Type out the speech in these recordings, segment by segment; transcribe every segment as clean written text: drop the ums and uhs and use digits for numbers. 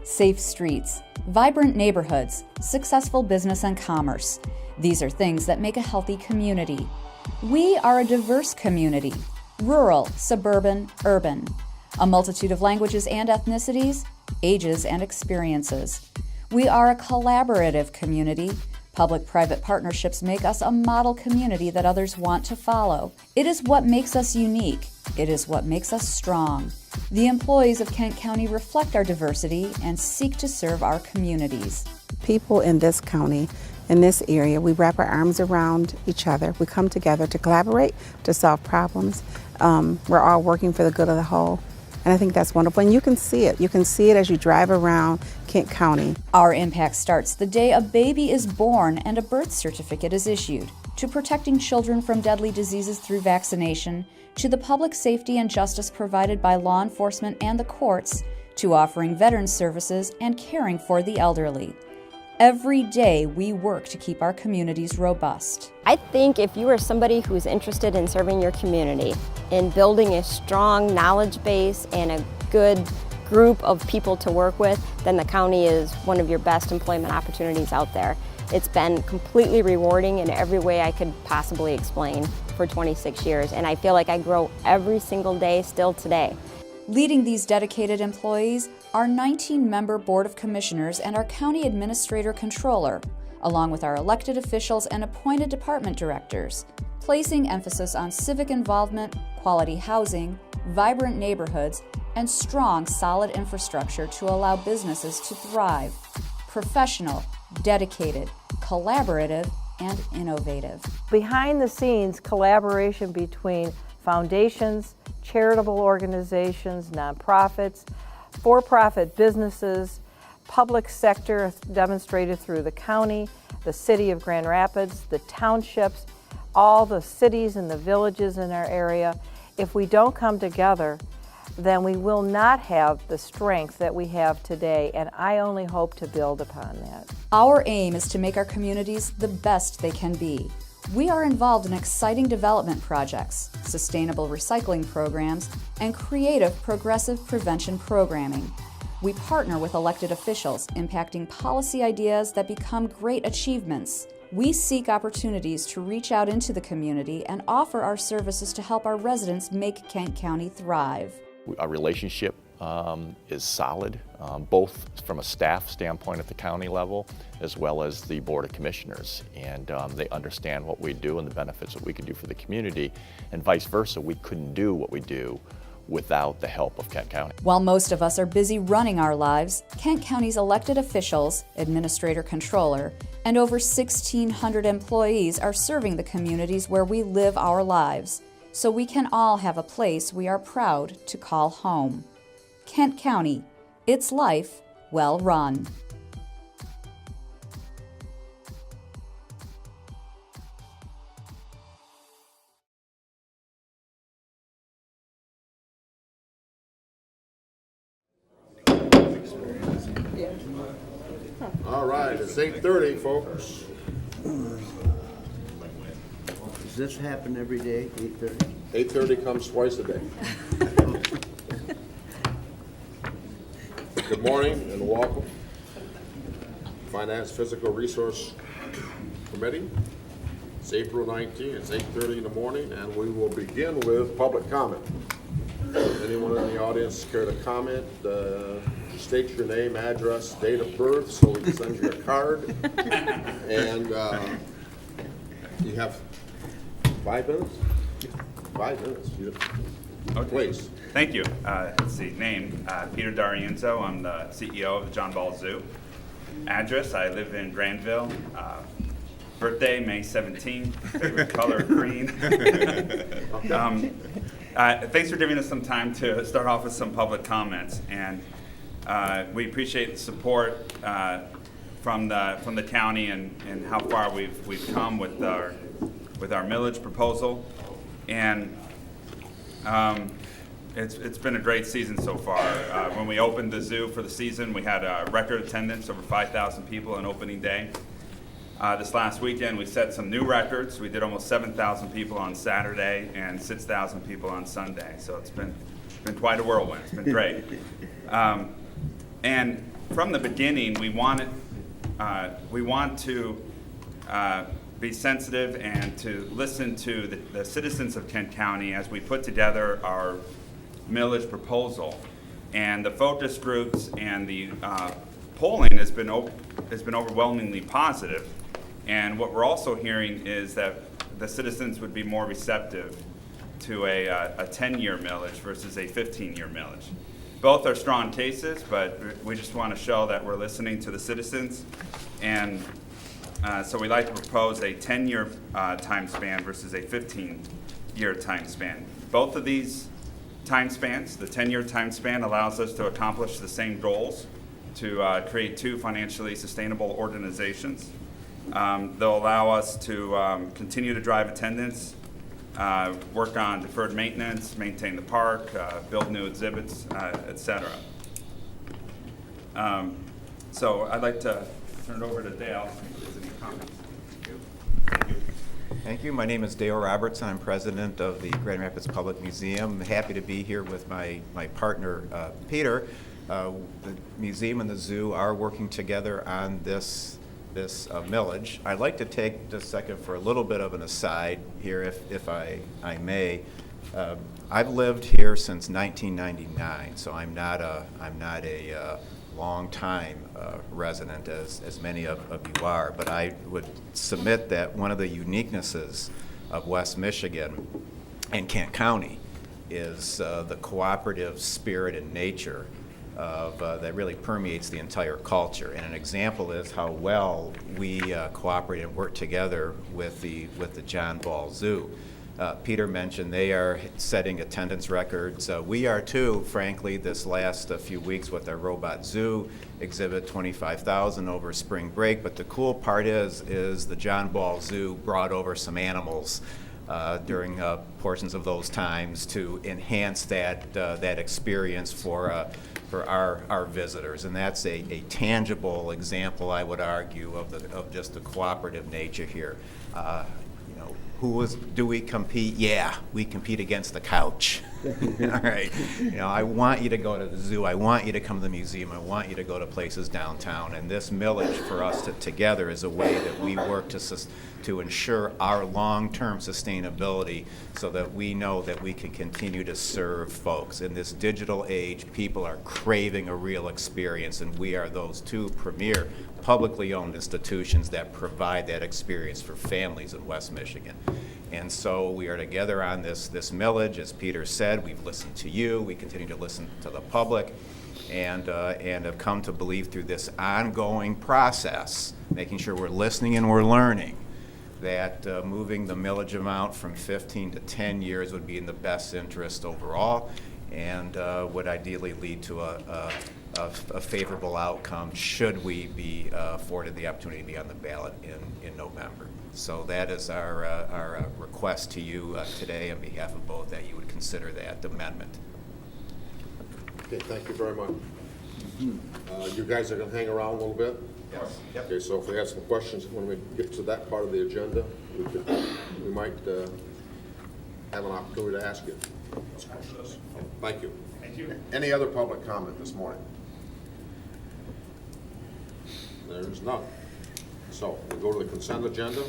safe streets, vibrant neighborhoods, successful business and commerce. These are things that make a healthy community. We are a diverse community, rural, suburban, urban, a multitude of languages and ethnicities, ages and experiences. We are a collaborative community. Public-private partnerships make us a model community that others want to follow. It is what makes us unique. It is what makes us strong. The employees of Kent County reflect our diversity and seek to serve our communities. People in this county, in this area, we wrap our arms around each other. We come together to collaborate, to solve problems. We're all working for the good of the whole. And I think that's wonderful. And you can see it. You can see it as you drive around Kent County. Our impact starts the day a baby is born and a birth certificate is issued, to protecting children from deadly diseases through vaccination, to the public safety and justice provided by law enforcement and the courts, to offering veterans services and caring for the elderly. Every day we work to keep our communities robust. I think if you are somebody who's interested in serving your community, in building a strong knowledge base and a good group of people to work with, then the county is one of your best employment opportunities out there. It's been completely rewarding in every way I could possibly explain for 26 years, and I feel like I grow every single day still today. Leading these dedicated employees, our 19-member Board of Commissioners and our County Administrator Controller, along with our elected officials and appointed department directors, placing emphasis on civic involvement, quality housing, vibrant neighborhoods, and strong, solid infrastructure to allow businesses to thrive. Professional, dedicated, collaborative, and innovative. Behind the scenes, collaboration between foundations, charitable organizations, nonprofits, for-profit businesses, public sector demonstrated through the county, the city of Grand Rapids, the townships, all the cities and the villages in our area. If we don't come together, then we will not have the strength that we have today, and I only hope to build upon that. Our aim is to make our communities the best they can be. We are involved in exciting development projects, sustainable recycling programs, and creative progressive prevention programming. We partner with elected officials, impacting policy ideas that become great achievements. We seek opportunities to reach out into the community and offer our services to help our residents make Kent County thrive. Our relationship is solid, both from a staff standpoint at the county level as well as the Board of Commissioners. And they understand what we do and the benefits that we can do for the community, and vice versa. We couldn't do what we do without the help of Kent County. While most of us are busy running our lives, Kent County's elected officials, administrator controller, and over 1,600 employees are serving the communities where we live our lives, so we can all have a place we are proud to call home. Kent County, its life well run. All right, it's 8:30, folks. Does this happen every day, 8:30? 8:30 comes twice a day. Good morning and welcome. Finance Physical Resource Committee. It's April 19th, it's 8:30 in the morning, and we will begin with public comment. Anyone in the audience care to comment? State your name, address, date of birth, so we can send you a card. And you have 5 minutes? 5 minutes. Okay. Please. Thank you. Let's see. Name, Peter D'Arienzo. I'm the CEO of the John Ball Zoo. Address, I live in Granville. Birthday, May 17th. Favorite color, green. Thanks for giving us some time to start off with some public comments. And we appreciate the support from the county and how far we've come with our millage proposal. And it's been a great season so far. When we opened the zoo for the season, we had a record attendance, over 5,000 people on opening day. This last weekend, we set some new records. We did almost 7,000 people on Saturday and 6,000 people on Sunday. So it's been quite a whirlwind. It's been great. And from the beginning, we want to be sensitive and to listen to the citizens of Kent County as we put together our millage proposal. And the focus groups and the polling has been overwhelmingly positive. And what we're also hearing is that the citizens would be more receptive to a 10-year millage versus a 15-year millage. Both are strong cases, but we just want to show that we're listening to the citizens. And so we'd like to propose a 10-year time span versus a 15-year time span. Both of these time spans, the 10-year time span allows us to accomplish the same goals, to create 2 financially sustainable organizations. They'll allow us to continue to drive attendance, work on deferred maintenance, maintain the park, build new exhibits, et cetera. So I'd like to turn it over to Dale if there's any comments. Thank you. Thank you. My name is Dale Roberts. I'm president of the Grand Rapids Public Museum. I'm happy to be here with my partner, Peter. The museum and the zoo are working together on this millage. I'd like to take just a second for a little bit of an aside here, if I may. I've lived here since 1999, so I'm not a long-time resident as many of you are, but I would submit that one of the uniquenesses of West Michigan and Kent County is the cooperative spirit and nature that really permeates the entire culture. And an example is how well we cooperate and work together with the John Ball Zoo. Peter mentioned they are setting attendance records. We are too, frankly, this last few weeks with our Robot Zoo exhibit, 25,000 over spring break. But the cool part is the John Ball Zoo brought over some animals during portions of those times to enhance that experience for our visitors, and that's a tangible example, I would argue, of just the cooperative nature here. Do we compete? Yeah, we compete against the couch. All right. I want you to go to the zoo. I want you to come to the museum. I want you to go to places downtown. And this millage for us together is a way that we work to ensure our long-term sustainability so that we know that we can continue to serve folks. In this digital age, people are craving a real experience, and we are those 2 premier publicly owned institutions that provide that experience for families in West Michigan. And so we are together on this millage. As Peter said, we've listened to you. We continue to listen to the public, and have come to believe through this ongoing process, making sure we're listening and we're learning, that moving the millage amount from 15 to 10 years would be in the best interest overall, and would ideally lead to a favorable outcome should we be afforded the opportunity to be on the ballot in November. So that is our request to you today on behalf of both, that you would consider that amendment. Okay, thank you very much. You guys are going to hang around a little bit? Yes. Yep. Okay, so if we have some questions when we get to that part of the agenda, we might have an opportunity to ask you. Thank you. Thank you. Any other public comment this morning? There's none. So we'll go to the consent agenda.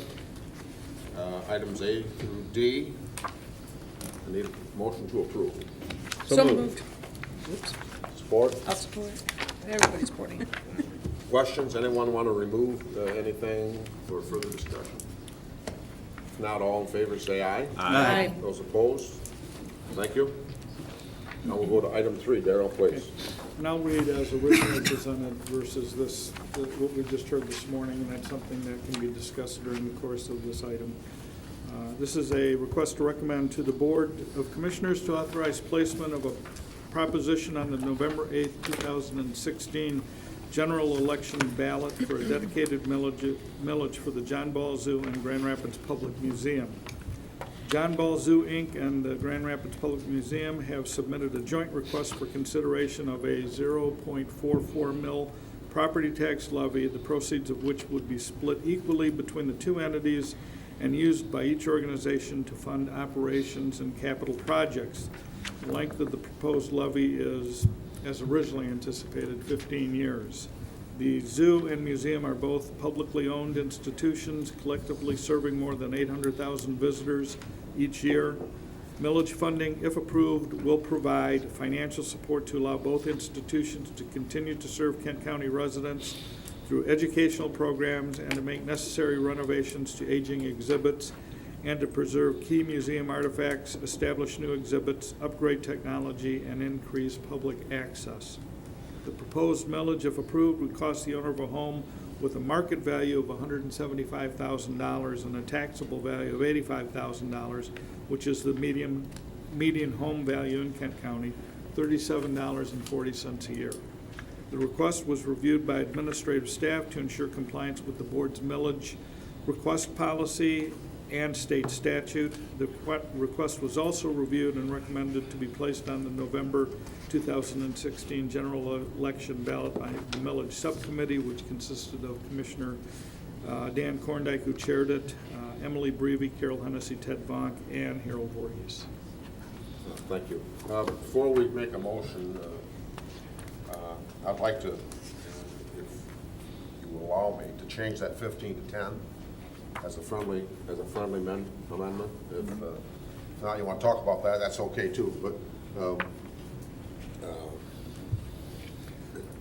Items A through D. I need a motion to approve. So moved. Oops. Support? I'll support. Everybody's supporting. Questions? Anyone want to remove anything for further discussion? If not, all in favor say aye. Aye. Those opposed? Thank you. Now we'll go to item 3. Darrell, please. And I'll read as originally presented versus what we just heard this morning, and that's something that can be discussed during the course of this item. This is a request to recommend to the Board of Commissioners to authorize placement of a proposition on the November 8th, 2016 general election ballot for a dedicated millage for the John Ball Zoo and Grand Rapids Public Museum. John Ball Zoo, Inc. and the Grand Rapids Public Museum have submitted a joint request for consideration of a 0.44 mil property tax levy, the proceeds of which would be split equally between the 2 entities and used by each organization to fund operations and capital projects. The length of the proposed levy is as originally anticipated, 15 years. The zoo and museum are both publicly owned institutions, collectively serving more than 800,000 visitors each year. Millage funding, if approved, will provide financial support to allow both institutions to continue to serve Kent County residents through educational programs and to make necessary renovations to aging exhibits and to preserve key museum artifacts, establish new exhibits, upgrade technology, and increase public access. The proposed millage, if approved, would cost the owner of a home with a market value of $175,000 and a taxable value of $85,000, which is the median home value in Kent County, $37.40 a year. The request was reviewed by administrative staff to ensure compliance with the board's millage request policy and state statute. The request was also reviewed and recommended to be placed on the November 2016 general election ballot by the millage subcommittee, which consisted of Commissioner Dan Korndike, who chaired it, Emily Breivy, Carol Hennessy, Ted Vonk, and Harold Voorhees. Thank you. Before we make a motion, I'd like to, if you will allow me, to change that 15 to 10 as a friendly amendment. If not, you want to talk about that, that's okay too. But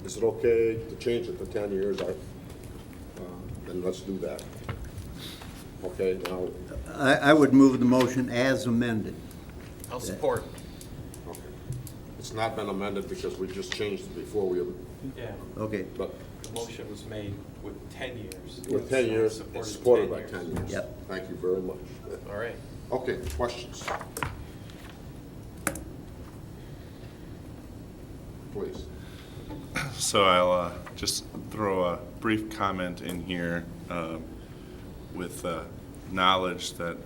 is it okay to change it to 10 years? Then let's do that. Okay, now. I would move the motion as amended. I'll support. Okay. It's not been amended because we just changed it before we. Yeah. Okay. But The motion was made with 10 years. with 10 years, it's supported by 10 years. Yep. Thank you very much. All right. Okay, questions? Please. So I'll just throw a brief comment in here with knowledge that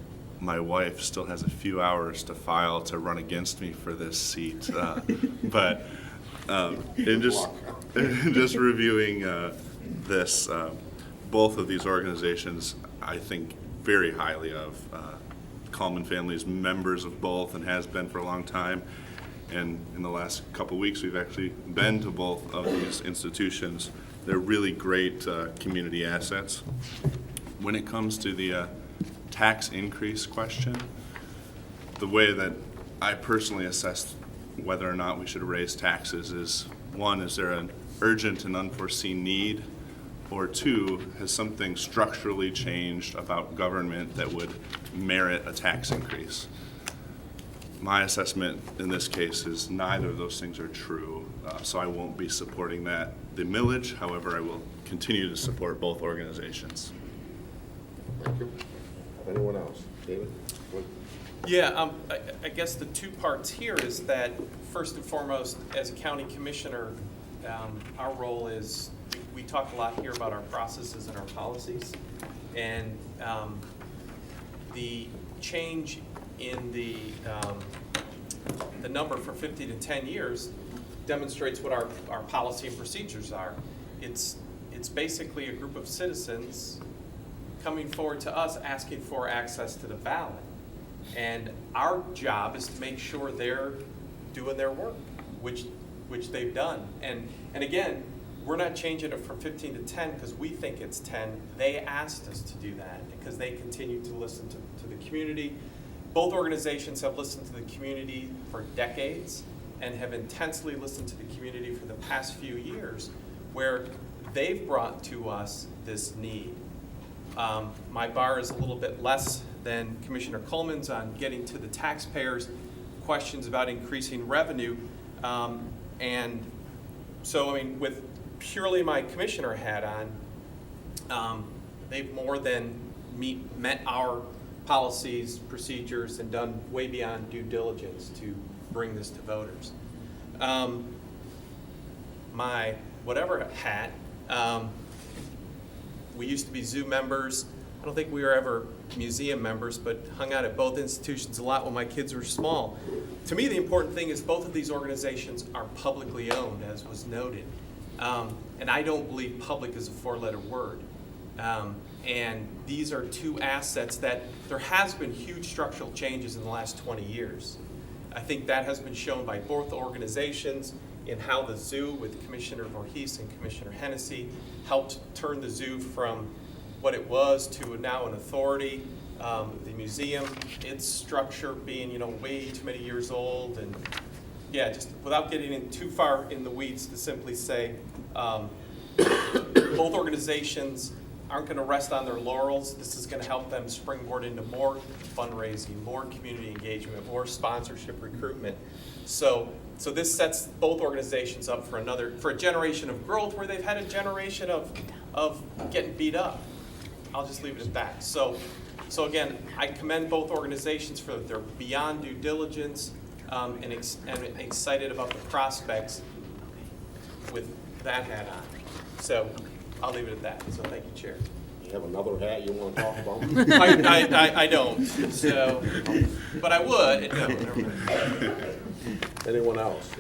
my wife still has a few hours to file to run against me for this seat. But in just reviewing this, both of these organizations, I think very highly of. Coleman family is members of both and has been for a long time. And in the last couple of weeks, we've actually been to both of these institutions. They're really great community assets. When it comes to the tax increase question, the way that I personally assess whether or not we should raise taxes is, one, is there an urgent and unforeseen need? Or two, has something structurally changed about government that would merit a tax increase? My assessment in this case is neither of those things are true, so I won't be supporting the millage. However, I will continue to support both organizations. Thank you. Anyone else? David? What? Yeah, I guess the two parts here is that, first and foremost, as a county commissioner, our role is, we talk a lot here about our processes and our policies, and the change in the number from 50 to 10 years demonstrates what our policy and procedures are. It's basically a group of citizens coming forward to us asking for access to the ballot. And our job is to make sure they're doing their work, which they've done. And again, we're not changing it from 15 to 10 because we think it's 10. They asked us to do that because they continue to listen to the community. Both organizations have listened to the community for decades and have intensely listened to the community for the past few years, where they've brought to us this need. My bar is a little bit less than Commissioner Coleman's on getting to the taxpayers' questions about increasing revenue. And so, I mean, with purely my commissioner hat on, they've more than met our policies, procedures, and done way beyond due diligence to bring this to voters. My whatever hat, we used to be zoo members. I don't think we were ever museum members, but hung out at both institutions a lot when my kids were small. To me, the important thing is both of these organizations are publicly owned, as was noted. And I don't believe public is a four-letter word. And these are two assets that there has been huge structural changes in the last 20 years. I think that has been shown by both organizations in how the zoo with Commissioner Voorhees and Commissioner Hennessy helped turn the zoo from what it was to now an authority. The museum, its structure being, way too many years old, and yeah, just without getting in too far in the weeds, to simply say, both organizations aren't going to rest on their laurels. This is going to help them springboard into more fundraising, more community engagement, more sponsorship recruitment. So this sets both organizations up for a generation of growth where they've had a generation of getting beat up. I'll just leave it at that. So again, I commend both organizations for their beyond due diligence and excited about the prospects with that hat on. So I'll leave it at that. So thank you, Chair. You have another hat you want to talk about? I don't. So, but I would. No, never mind. Anyone else?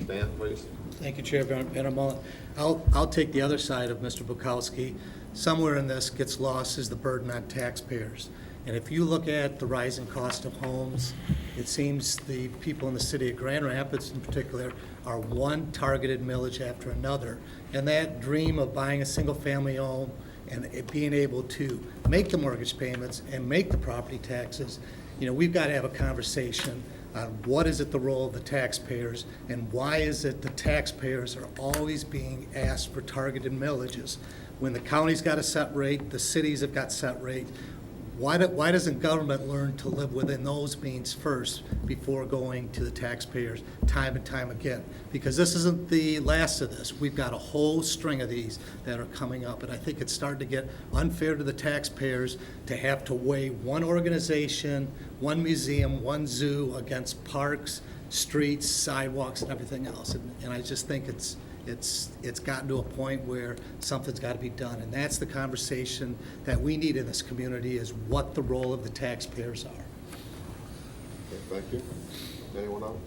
Dan, please. Thank you, Chair Van Mullen. I'll take the other side of Mr. Bukowski. Somewhere in this gets lost is the burden on taxpayers. And if you look at the rising cost of homes, it seems the people in the city of Grand Rapids in particular are one targeted millage after another. And that dream of buying a single-family home and being able to make the mortgage payments and make the property taxes, we've got to have a conversation on what is it the role of the taxpayers and why is it the taxpayers are always being asked for targeted millages. When the county's got a set rate, the cities have got set rate, why doesn't government learn to live within those means first before going to the taxpayers time and time again? Because this isn't the last of this. We've got a whole string of these that are coming up, and I think it's starting to get unfair to the taxpayers to have to weigh one organization, one museum, one zoo against parks, streets, sidewalks, and everything else. And I just think it's gotten to a point where something's got to be done, and that's the conversation that we need in this community, is what the role of the taxpayers are. Okay, thank you. Anyone else?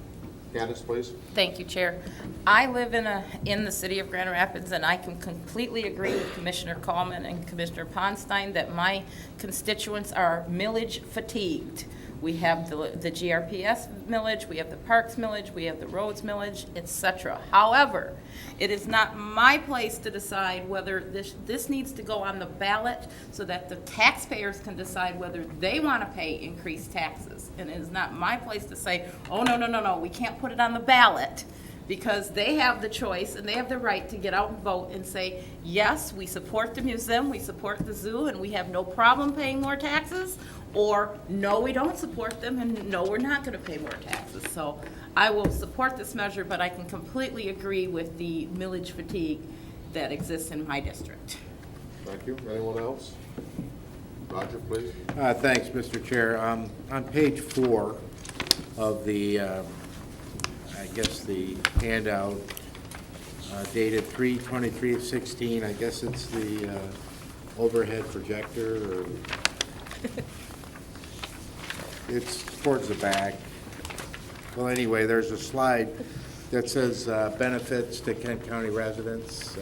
Candace, please. Thank you, Chair. I live in the city of Grand Rapids, and I can completely agree with Commissioner Coleman and Commissioner Ponstein that my constituents are millage fatigued. We have the GRPS millage, we have the parks millage, we have the roads millage, etc. However, it is not my place to decide whether this needs to go on the ballot so that the taxpayers can decide whether they want to pay increased taxes. And it is not my place to say, oh, no, we can't put it on the ballot, because they have the choice and they have the right to get out and vote and say, yes, we support the museum, we support the zoo, and we have no problem paying more taxes, or no, we don't support them, and no, we're not going to pay more taxes. So I will support this measure, but I can completely agree with the millage fatigue that exists in my district. Thank you. Anyone else? Roger, please. Thanks, Mr. Chair. On page 4 of the, I guess the handout dated 3/23/16, I guess it's the overhead projector, or it's towards the back. Well, anyway, there's a slide that says benefits to Kent County residents,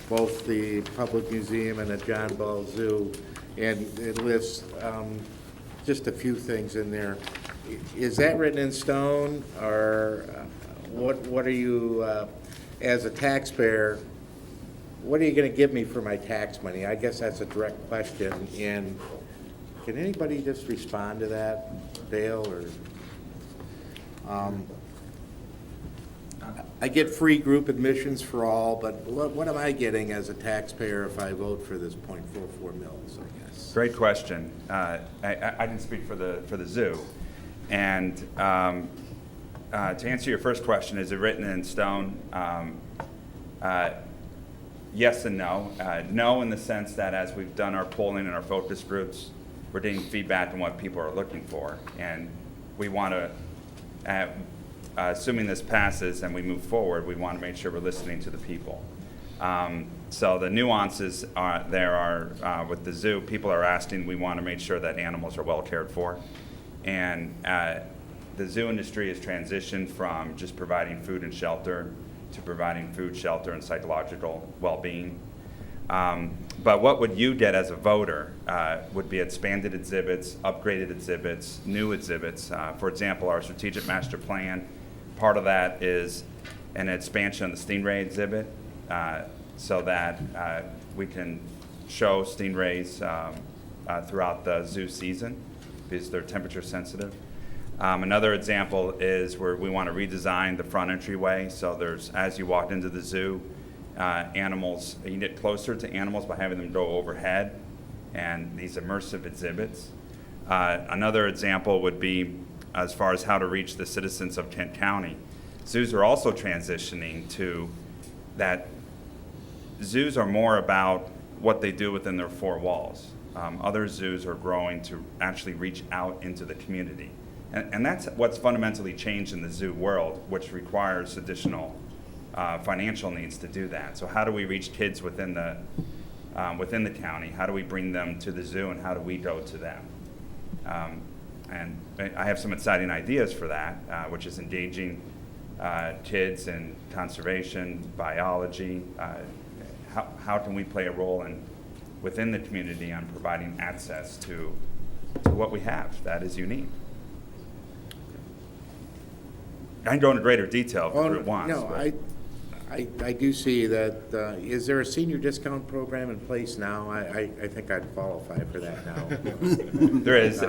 both the Public Museum and the John Ball Zoo, and it lists just a few things in there. Is that written in stone, or what are you, as a taxpayer, what are you going to give me for my tax money? I guess that's a direct question, and can anybody just respond to that, Dale, or? I get free group admissions for all, but what am I getting as a taxpayer if I vote for this .44 mils, I guess? Great question. I didn't speak for the zoo. And to answer your first question, is it written in stone? Yes and no. No, in the sense that as we've done our polling and our focus groups, we're getting feedback on what people are looking for. And we want to, assuming this passes and we move forward, we want to make sure we're listening to the people. So the nuances are with the zoo, people are asking, we want to make sure that animals are well cared for. And the zoo industry has transitioned from just providing food and shelter to providing food, shelter, and psychological well-being. But what would you get as a voter would be expanded exhibits, upgraded exhibits, new exhibits. For example, our strategic master plan, part of that is an expansion of the stingray exhibit so that we can show stingrays throughout the zoo season because they're temperature sensitive. Another example is where we want to redesign the front entryway. So there's, as you walk into the zoo, animals, you can get closer to animals by having them go overhead and these immersive exhibits. Another example would be as far as how to reach the citizens of Kent County. Zoos are also transitioning to that. Zoos are more about what they do within their four walls. Other zoos are growing to actually reach out into the community. And that's what's fundamentally changed in the zoo world, which requires additional financial needs to do that. So how do we reach kids within the county? How do we bring them to the zoo, and how do we go to them? And I have some exciting ideas for that, which is engaging kids in conservation, biology. How can we play a role within the community on providing access to what we have that is unique? I can go into greater detail if it wants. No, I do see that. Is there a senior discount program in place now? I think I'd qualify for that now. There is.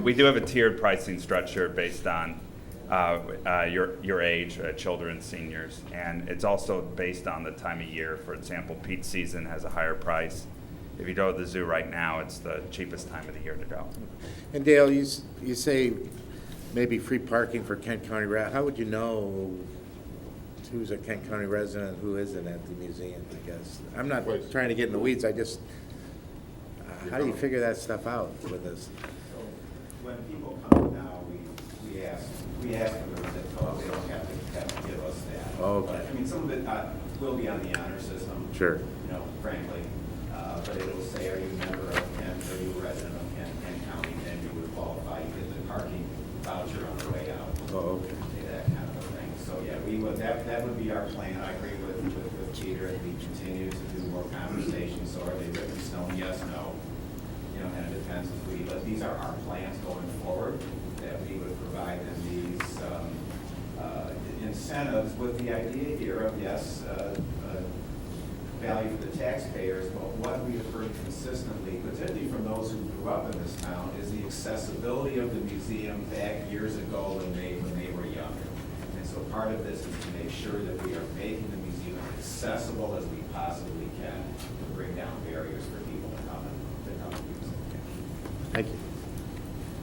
We do have a tiered pricing structure based on your age, children, seniors, and it's also based on the time of year. For example, peak season has a higher price. If you go to the zoo right now, it's the cheapest time of the year to go. And Dale, you say maybe free parking for Kent County. How would you know who's a Kent County resident, who isn't at the museum, I guess? I'm not trying to get in the weeds. I just, how do you figure that stuff out with this? So when people come now, we ask for their zip code. They don't have to give us that. Okay. But, I mean, some of it will be on the honor system. Sure. You know, frankly. But it will say, are you a member of Kent, are you a resident of Kent County, and you would qualify, you get the parking voucher on the way out. Oh, okay. That kind of a thing. So yeah, we would, that would be our plan. I agree with Peter, and we continue to do more conversations. So are they written in stone? Yes, no. You know, and it depends if we, but these are our plans going forward, that we would provide them these incentives with the idea here of, yes, value for the taxpayers, but what we have heard consistently, particularly from those who grew up in this town, is the accessibility of the museum back years ago when they were younger. And so part of this is to make sure that we are making the museum accessible as we possibly can to bring down barriers for people to come and use it. Thank you.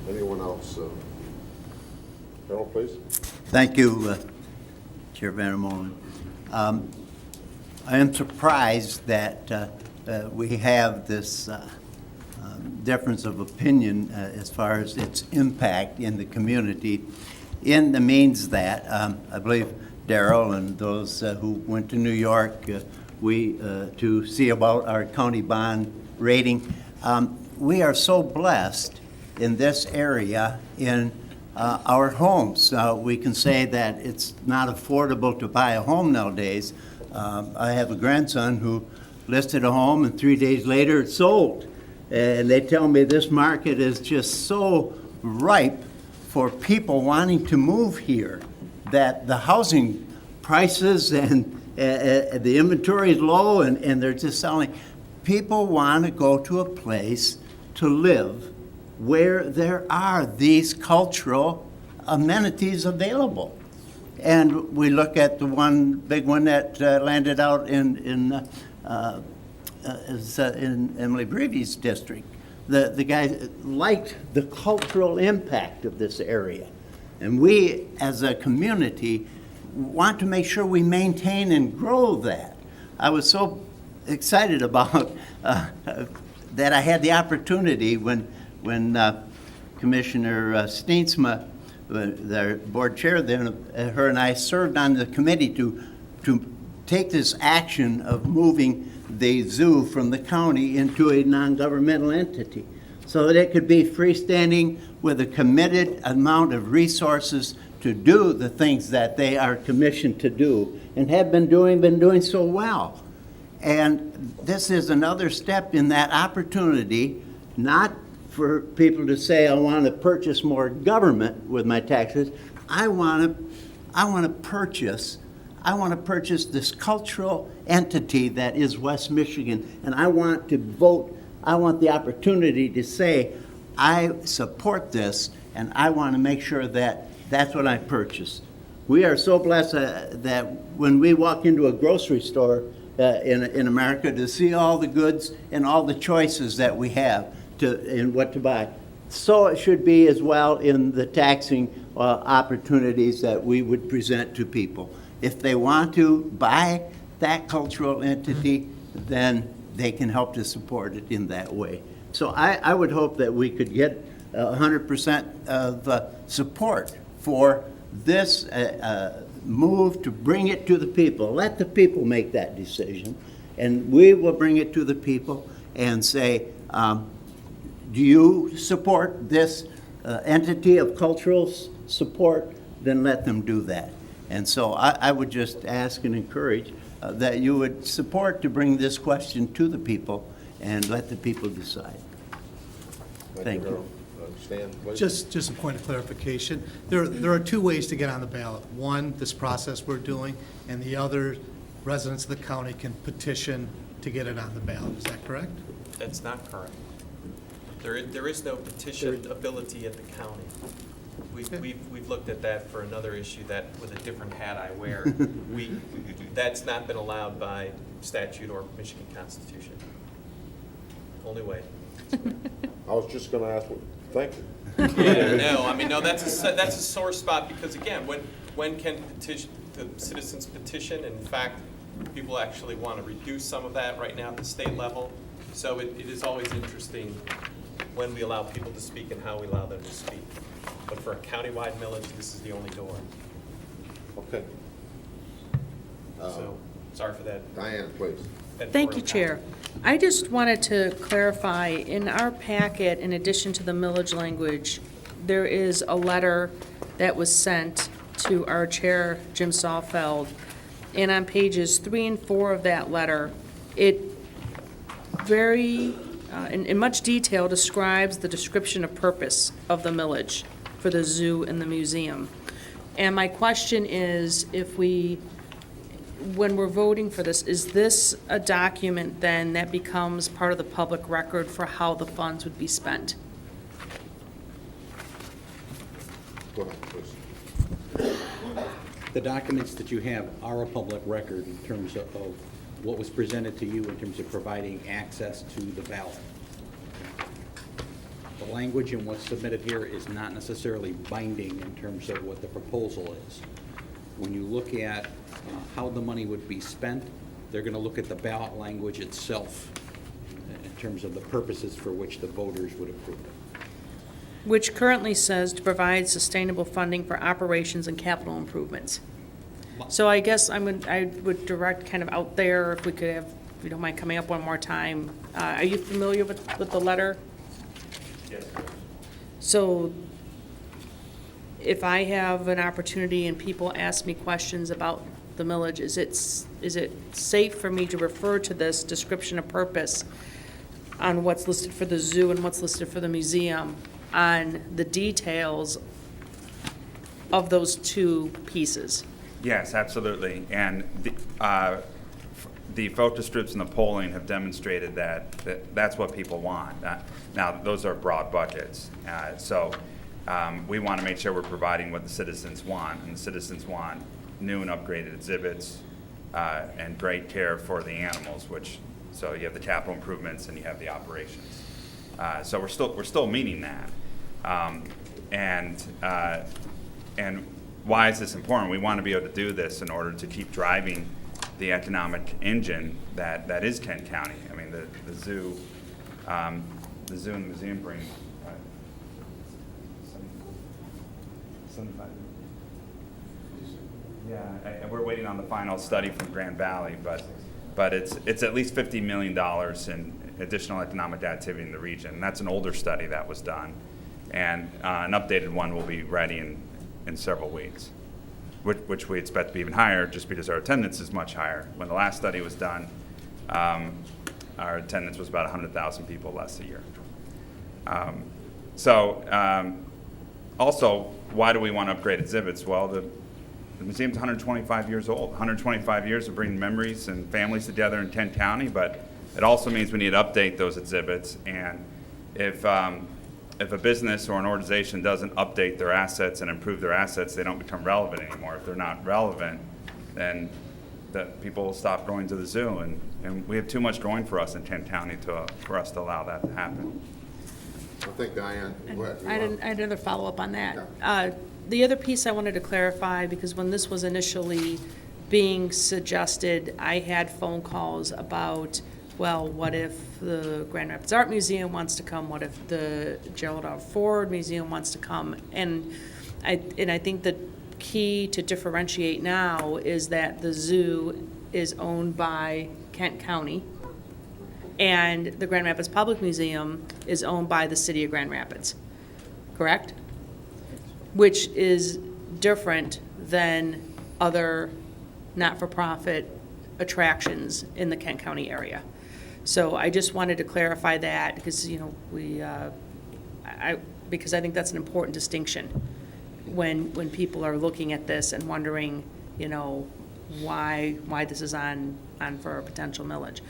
Anyone else? Carol, please. Thank you, Chair Van Molen. I am surprised that we have this difference of opinion as far as its impact in the community, in the means that I believe Darrell and those who went to New York to see about our county bond rating, we are so blessed in this area in our homes. We can say that it's not affordable to buy a home nowadays. I have a grandson who listed a home, and 3 days later it sold. And they tell me this market is just so ripe for people wanting to move here that the housing prices and the inventory is low, and they're just selling. People want to go to a place to live where there are these cultural amenities available. And we look at the one big one that landed out in Emily Breevy's district. The guy liked the cultural impact of this area. And we, as a community, want to make sure we maintain and grow that. I was so excited about that I had the opportunity when Commissioner Steensma, the board chair then, her and I served on the committee to take this action of moving the zoo from the county into a non-governmental entity so that it could be freestanding with a committed amount of resources to do the things that they are commissioned to do and have been doing so well. And this is another step in that opportunity, not for people to say, I want to purchase more government with my taxes. I want to purchase this cultural entity that is West Michigan, and I want to vote. I want the opportunity to say, I support this, and I want to make sure that that's what I purchase. We are so blessed that when we walk into a grocery store in America, to see all the goods and all the choices that we have in what to buy. So it should be as well in the taxing opportunities that we would present to people. If they want to buy that cultural entity, then they can help to support it in that way. So I would hope that we could get 100% of support for this move to bring it to the people. Let the people make that decision, and we will bring it to the people and say, do you support this entity of cultural support? Then let them do that. And so I would just ask and encourage that you would support to bring this question to the people and let the people decide. Thank you. Stan, please. Just a point of clarification. There are two ways to get on the ballot. One, this process we're doing, and the other, residents of the county can petition to get it on the ballot. Is that correct? That's not correct. There is no petition ability at the county. We've looked at that for another issue that, with a different hat I wear, that's not been allowed by statute or Michigan Constitution. Only way. I was just going to ask, thank you. Yeah, no, I mean, no, that's a sore spot because, again, when can the citizens petition? In fact, people actually want to reduce some of that right now at the state level. So it is always interesting when we allow people to speak and how we allow them to speak. But for a countywide millage, this is the only door. Okay. So, sorry for that. Diane, please. Thank you, Chair. I just wanted to clarify, in our packet, in addition to the millage language, there is a letter that was sent to our chair, Jim Saulfeld, and on pages 3 and 4 of that letter, it very, in much detail, describes the description of purpose of the millage for the zoo and the museum. And my question is, when we're voting for this, is this a document then that becomes part of the public record for how the funds would be spent? Go ahead, please. The documents that you have are a public record in terms of what was presented to you in terms of providing access to the ballot. The language in what's submitted here is not necessarily binding in terms of what the proposal is. When you look at how the money would be spent, they're going to look at the ballot language itself in terms of the purposes for which the voters would approve it. Which currently says to provide sustainable funding for operations and capital improvements. So I guess I would direct kind of out there, if we could have, if you don't mind coming up one more time. Are you familiar with the letter? Yes. So if I have an opportunity and people ask me questions about the millage, is it safe for me to refer to this description of purpose on what's listed for the zoo and what's listed for the museum on the details of those two pieces? Yes, absolutely. And the focus groups and the polling have demonstrated that's what people want. Now, those are broad buckets. So we want to make sure we're providing what the citizens want. And the citizens want new and upgraded exhibits and great care for the animals, so you have the capital improvements and you have the operations. So we're still meeting that. And why is this important? We want to be able to do this in order to keep driving the economic engine that is Kent County. I mean, the zoo and the museum bring 75. Yeah, we're waiting on the final study from Grand Valley, but it's at least $50 million in additional economic activity in the region. And that's an older study that was done, and an updated one will be ready in several weeks, which we expect to be even higher just because our attendance is much higher. When the last study was done, Our attendance was about 100,000 people less a year. Also, why do we want to upgrade exhibits? Well, the museum's 125 years old. 125 years of bringing memories and families together in Kent County, but it also means we need to update those exhibits. And if a business or an organization doesn't update their assets and improve their assets, they don't become relevant anymore. If they're not relevant, then people will stop going to the zoo. And we have too much going for us in Kent County for us to allow that to happen. I think Diane, go ahead. I had another follow-up on that. The other piece I wanted to clarify, because when this was initially being suggested, I had phone calls about, well, what if the Grand Rapids Art Museum wants to come? What if the Gerald R. Ford Museum wants to come? And I think the key to differentiate now is that the zoo is owned by Kent County, and the Grand Rapids Public Museum is owned by the city of Grand Rapids, correct? Which is different than other not-for-profit attractions in the Kent County area. So I just wanted to clarify that, because, you know, because I think that's an important distinction when people are looking at this and wondering, you know, why this is on for a potential millage.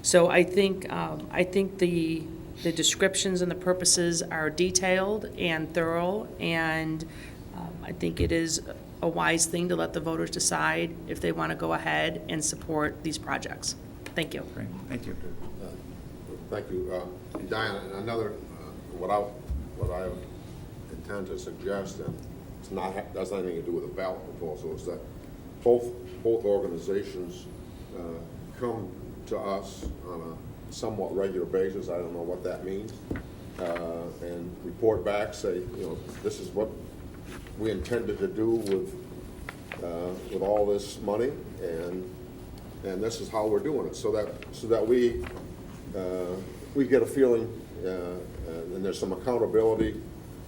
So I think the descriptions and the purposes are detailed and thorough, and I think it is a wise thing to let the voters decide if they want to go ahead and support these projects. Thank you. Great. Thank you. Thank you. Diane, another, what I intend to suggest, and it's not, doesn't have anything to do with the ballot proposal, is that both organizations come to us on a somewhat regular basis. I don't know what that means, and report back, say, you know, this is what we intended to do with all this money, and this is how we're doing it, so that we get a feeling, and there's some accountability,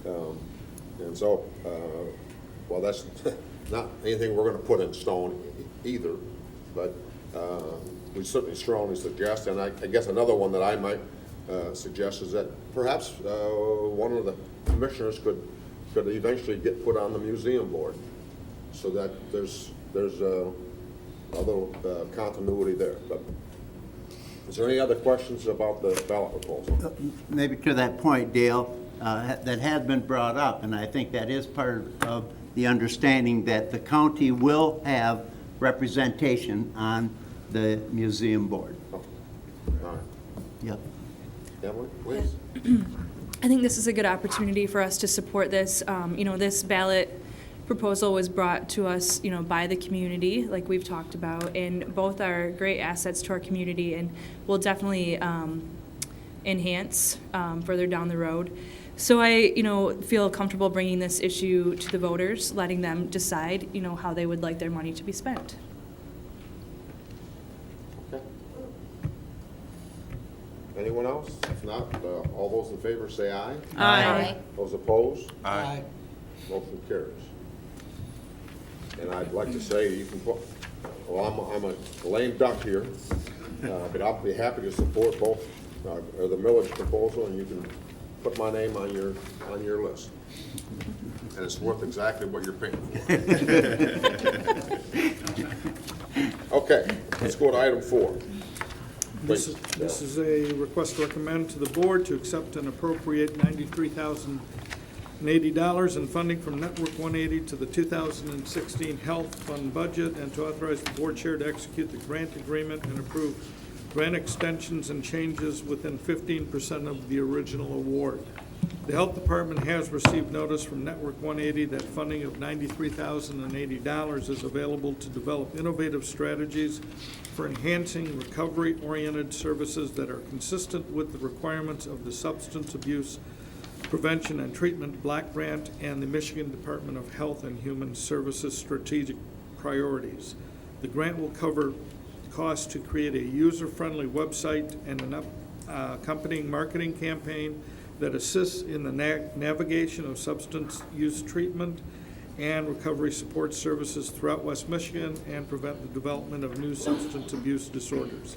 and so well, that's not anything we're going to put in stone either, but we certainly strongly suggest, and I guess another one that I might suggest is that perhaps one of the commissioners could eventually get put on the museum board, so that there's a little continuity there. But is there any other questions about the ballot proposal? Maybe to that point, Dale, that has been brought up, and I think that is part of the understanding that the county will have representation on the museum board. All right. Yep. Emily, please. I think this is a good opportunity for us to support this. You know, this ballot proposal was brought to us, you know, by the community, like we've talked about, and both are great assets to our community and will definitely enhance further down the road. So I, you know, feel comfortable bringing this issue to the voters, letting them decide, you know, how they would like their money to be spent. Okay. Anyone else? If not, all those in favor say aye. Aye. Those opposed? Aye. Motion carries. And I'd like to say, you can put, well, I'm a lame duck here, but I'll be happy to support both the millage proposal, and you can put my name on your list. And it's worth exactly what you're paying for. Okay, let's go to item 4. This is a request to recommend to the board to accept and appropriate $93,080 in funding from Network 180 to the 2016 Health Fund budget, and to authorize the board chair to execute the grant agreement and approve grant extensions and changes within 15% of the original award. The Health Department has received notice from Network 180 that funding of $93,080 is available to develop innovative strategies for enhancing recovery-oriented services that are consistent with the requirements of the Substance Abuse Prevention and Treatment Block Grant and the Michigan Department of Health and Human Services strategic priorities. The grant will cover costs to create a user-friendly website and an accompanying marketing campaign that assists in the navigation of substance use treatment and recovery support services throughout West Michigan and prevent the development of new substance abuse disorders.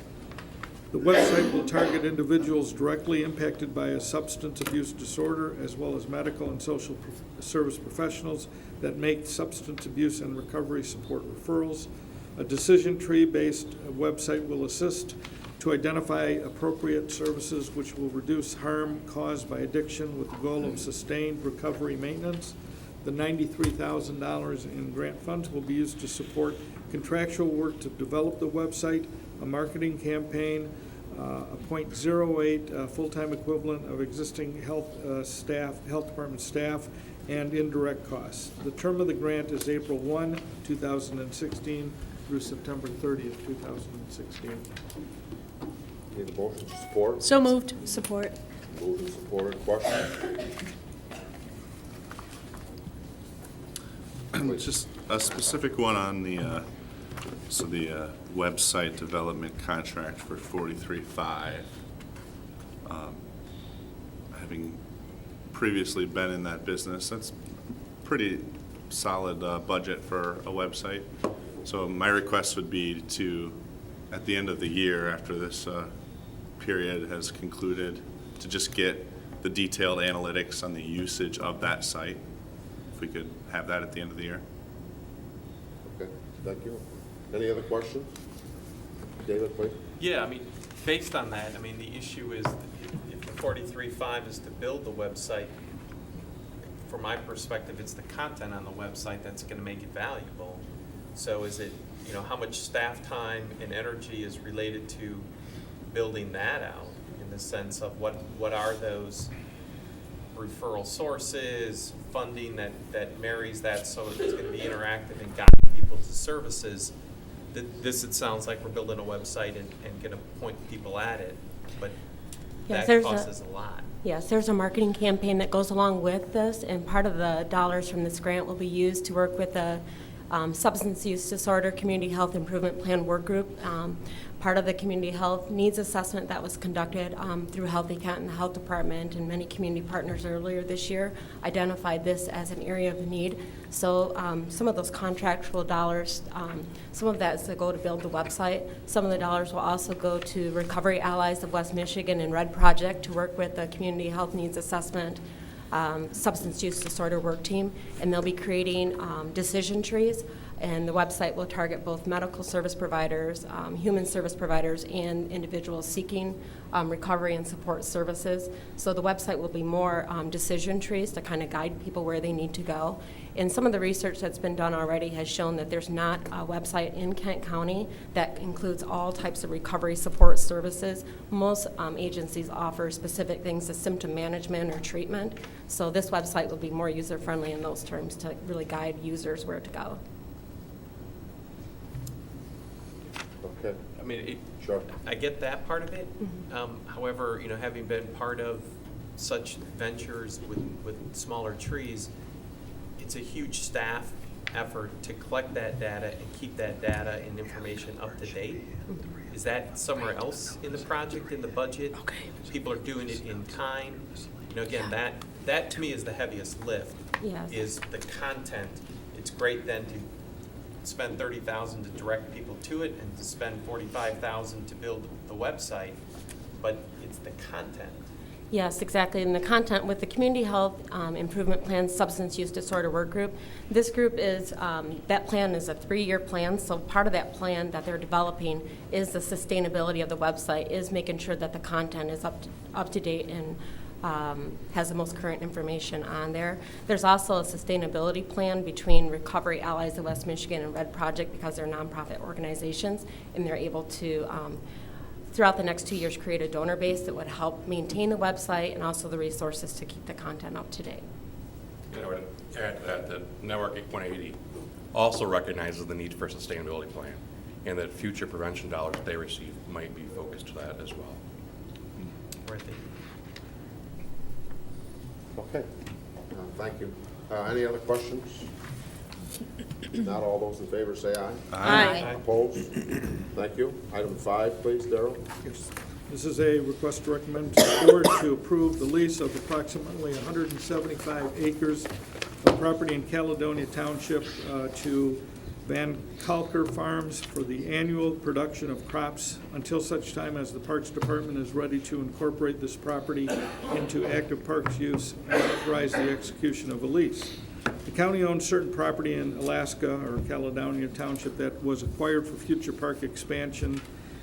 The website will target individuals directly impacted by a substance abuse disorder, as well as medical and social service professionals that make substance abuse and recovery support referrals. A decision tree-based website will assist to identify appropriate services which will reduce harm caused by addiction with the goal of sustained recovery maintenance. The $93,000 in grant funds will be used to support contractual work to develop the website, a marketing campaign, a .08 full-time equivalent of existing health department staff, and indirect costs. The term of the grant is April 1, 2016 through September 30th, 2016. Need a motion to support? So moved. Support. Moved and supported. Questions? Just a specific one on the, website development contract for 43.5. Having previously been in that business, that's pretty solid budget for a website. So my request would be to, at the end of the year, after this period has concluded, to just get the detailed analytics on the usage of that site. If we could have that at the end of the year. Okay, thank you. Any other questions? David, please. Yeah, I mean, based on that, I mean, the issue is if the 43.5 is to build the website, from my perspective, it's the content on the website that's going to make it valuable. So is it, you know, how much staff time and energy is related to building that out in the sense of what are those referral sources, funding that marries that so it's going to be interactive and guide people to services. This, it sounds like we're building a website and going to point people at it, but Yes, that costs a lot. Yes, there's a marketing campaign that goes along with this, and part of the dollars from this grant will be used to work with the Substance Use Disorder Community Health Improvement Plan Work Group. Part of the community health needs assessment that was conducted through Healthy Canton Health Department and many community partners earlier this year identified this as an area of need. So some of those contractual dollars, some of that is to go to build the website. Some of the dollars will also go to Recovery Allies of West Michigan and Red Project to work with the community health needs assessment substance use disorder work team, and they'll be creating decision trees, and the website will target both medical service providers, human service providers, and individuals seeking recovery and support services. So the website will be more decision trees to kind of guide people where they need to go. And some of the research that's been done already has shown that there's not a website in Kent County that includes all types of recovery support services. Most agencies offer specific things as symptom management or treatment. So this website will be more user-friendly in those terms to really guide users where to go. Okay. I mean, sure. I get that part of it. However, you know, having been part of such ventures with smaller trees, it's a huge staff effort to collect that data and keep that data and information up to date. Is that somewhere else in the project, in the budget? Okay. People are doing it in kind. You know, again, that to me is the heaviest lift. Yes. Is the content. It's great then to spend $30,000 to direct people to it and to spend $45,000 to build the website, but it's the content. Yes, exactly. And the content with the Community Health Improvement Plan Substance Use Disorder Work Group, this group is, that plan is a 3-year plan, so part of that plan that they're developing is the sustainability of the website, is making sure that the content is up to date and has the most current information on there. There's also a sustainability plan between Recovery Allies of West Michigan and Red Project because they're nonprofit organizations, and they're able to throughout the next 2 years create a donor base that would help maintain the website and also the resources to keep the content up to date. And I would add to that Network 180 also recognizes the need for a sustainability plan and that future prevention dollars they receive might be focused to that as well. Right there. Okay. Thank you. Any other questions? Not all those in favor say aye. Aye. Opposed? Thank you. Item 5, please, Darrell. Yes. This is a request to recommend to the board to approve the lease of approximately 175 acres of property in Caledonia Township to Van Kalker Farms for the annual production of crops until such time as the Parks Department is ready to incorporate this property into active parks use and authorize the execution of a lease. The county owns certain property in Alaska or Caledonia Township that was acquired for future park expansion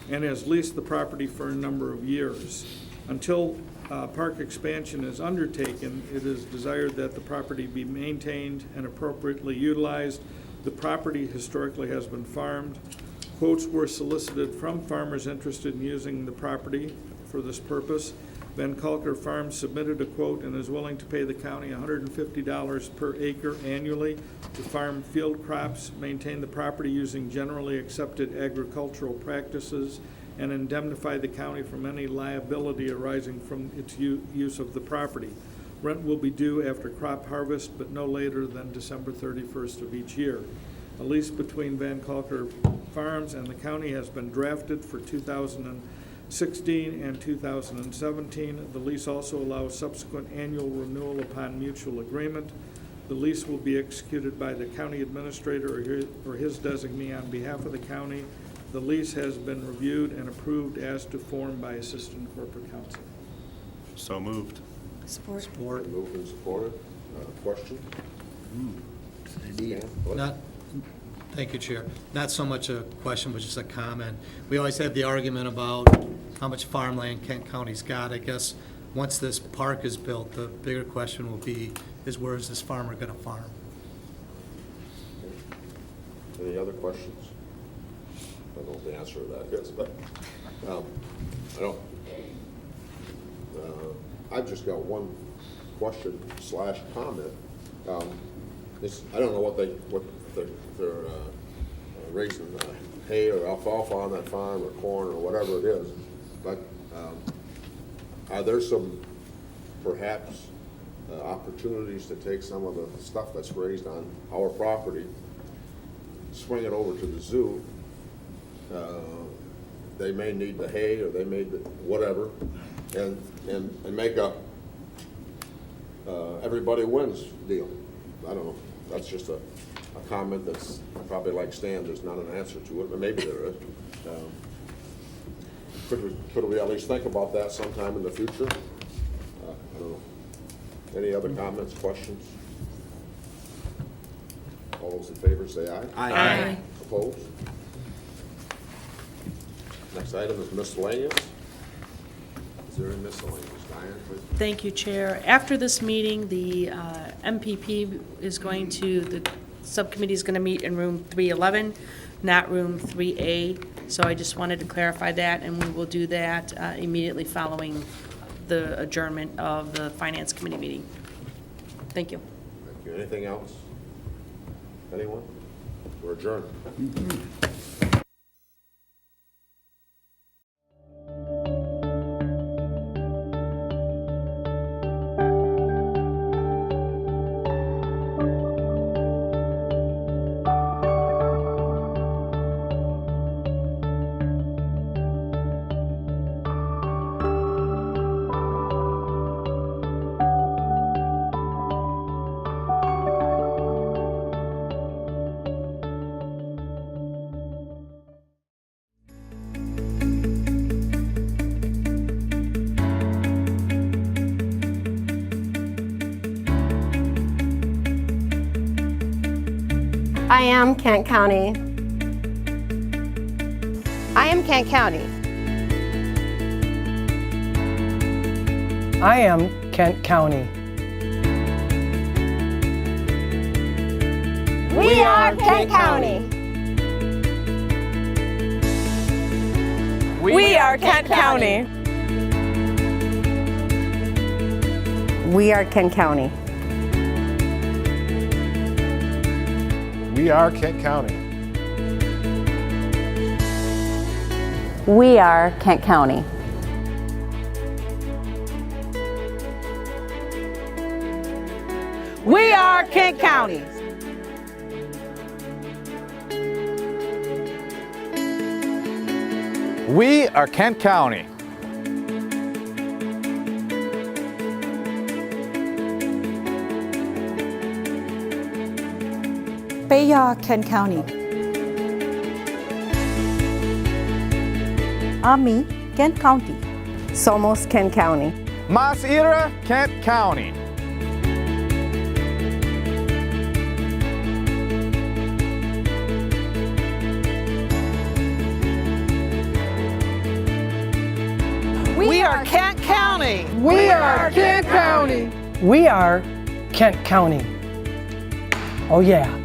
and has leased the property for a number of years. Until park expansion is undertaken, it is desired that the property be maintained and appropriately utilized. The property historically has been farmed. Quotes were solicited from farmers interested in using the property for this purpose. Van Kalker Farms submitted a quote and is willing to pay the county $150 per acre annually to farm field crops, maintain the property using generally accepted agricultural practices, and indemnify the county from any liability arising from its use of the property. Rent will be due after crop harvest, but no later than December 31st of each year. A lease between Van Kalker Farms and the county has been drafted for 2016 and 2017. The lease also allows subsequent annual renewal upon mutual agreement. The lease will be executed by the county administrator or his designee on behalf of the county. The lease has been reviewed and approved as to form by Assistant Corporate Counsel. So moved. Support. Moved and supported. Question? Thank you, Chair. Not so much a question, but just a comment. We always have the argument about how much farmland Kent County's got. I guess once this park is built, the bigger question will be is where is this farmer going to farm? Any other questions? I don't know the answer to that, yes, but I don't. I've just got one question / comment. I don't know what they're raising hay or alfalfa on that farm or corn or whatever it is, but are there some perhaps opportunities to take some of the stuff that's raised on our property, swing it over to the zoo? They may need the hay or they may need whatever, and make a everybody wins deal. I don't know. That's just a comment that's probably like Stan. There's not an answer to it, but maybe there is. Could we at least think about that sometime in the future? I don't know. Any other comments, questions? All those in favor say aye. Aye. Opposed? Next item is miscellaneous. Is there any miscellaneous? Diane, please. Thank you, Chair. After this meeting, the MPP is going to, the subcommittee is going to meet in room 311, not room 3A. So I just wanted to clarify that, and we will do that immediately following the adjournment of the Finance Committee meeting. Thank you. Thank you. Anything else? Anyone? We're adjourned. I am Kent County. I am Kent County. I am Kent County. We are Kent County. We are Kent County. We are Kent County. We are Kent County. We are Kent County. We are Kent County. We are Kent County. Bayard, Kent County. AMI, Kent County. Somos Kent County. Mas Ira, Kent County. We are Kent County. We are Kent County. We are Kent County. Oh yeah.